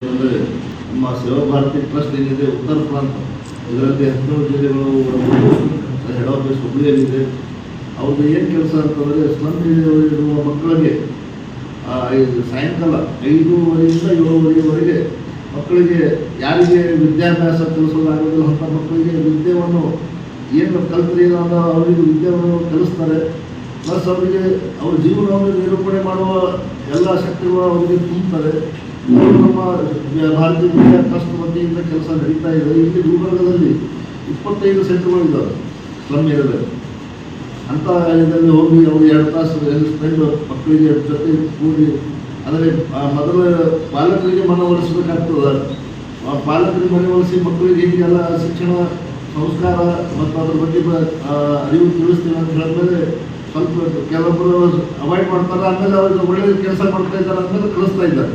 ಅಂದರೆ ನಮ್ಮ ಸೇವಾ ಭಾರತಿ ಟ್ರಸ್ಟ್ ಏನಿದೆ ಉತ್ತರ ಪ್ರಾಂತ ಇದರಲ್ಲಿ 17 ಜಿಲ್ಲೆಗಳು ಹೆಡ್ ಆಫೀಸ್ ಹುಬ್ಬಳ್ಳಿಯಲ್ಲಿದೆ. ಅವ್ರದ್ದು ಏನು ಕೆಲಸ ಅಂತಂದರೆ ಸ್ಲಮ್ ಇರುವ ಮಕ್ಕಳಿಗೆ ಸಾಯಂಕಾಲ 5:30 ಇಂದ 7:30ವರೆಗೆ ಮಕ್ಕಳಿಗೆ ಯಾರಿಗೆ ವಿದ್ಯಾಭ್ಯಾಸ ಕಲಿಸೋದಾಗೋದಿಲ್ಲ ಅಂಥ ಮಕ್ಕಳಿಗೆ ವಿದ್ಯೆಯನ್ನು ಏನು ಕಲಿತ್ರಿ ಅನ್ನೋ ಅವರಿಗೆ ವಿದ್ಯೆಯನ್ನು ಕಲಿಸ್ತಾರೆ. ಪ್ಲಸ್ ಅವರಿಗೆ ಅವ್ರ ಜೀವನವನ್ನು ನಿರೂಪಣೆ ಮಾಡುವ ಎಲ್ಲ ಶಕ್ತಿಗಳು ಅವರಿಗೆ ತುಂಬುತ್ತಾರೆ. ನಮ್ಮ ಭಾರತೀಯ ವಿದ್ಯಾ ಟ್ರಸ್ಟ್ ವತಿಯಿಂದ ಕೆಲಸ ನಡೀತಾ ಇದೆ. ಇಲ್ಲಿ ಗುಲ್ಬರ್ಗದಲ್ಲಿ 25 ಸೆಂಟರ್ಗಳಿದ್ದಾವೆ ಸ್ಲಮ್ ಏರಿಯಾದಲ್ಲಿ. ಅಂಥ ಇದರಲ್ಲಿ ಹೋಗಿ ಅವರು 2 ತಾಸು ಸ್ಪೆಂಡ್ ಮಕ್ಕಳಿಗೆ ಜೊತೆ ಕೂಡಿ ಅಂದರೆ ಮೊದಲು ಪಾಲಕರಿಗೆ ಮನವೊಲಿಸಬೇಕಾಗ್ತದೆ. ಪಾಲಕರಿಗೆ ಮನವೊಲಿಸಿ ಮಕ್ಕಳಿಗೆ ಹೀಗೆಲ್ಲ ಶಿಕ್ಷಣ ಸಂಸ್ಕಾರ ಮತ್ತು ಅದ್ರ ಬಗ್ಗೆ ಅರಿವು ತಿಳಿಸ್ತೀವಿ ಅಂತ ಹೇಳಿದ್ಮೇಲೆ ಸ್ವಲ್ಪ ಕೆಲವೊಬ್ಬರು ಅವಾಯ್ಡ್ ಮಾಡ್ತಾರೆ. ಆಮೇಲೆ ಅವ್ರಿಗೆ ಒಳ್ಳೆಯ ಕೆಲಸ ಮಾಡ್ತಾ ಇದ್ದಾರೆ, ಆಮೇಲೆ ಕಳಿಸ್ತಾ ಇದ್ದಾರೆ.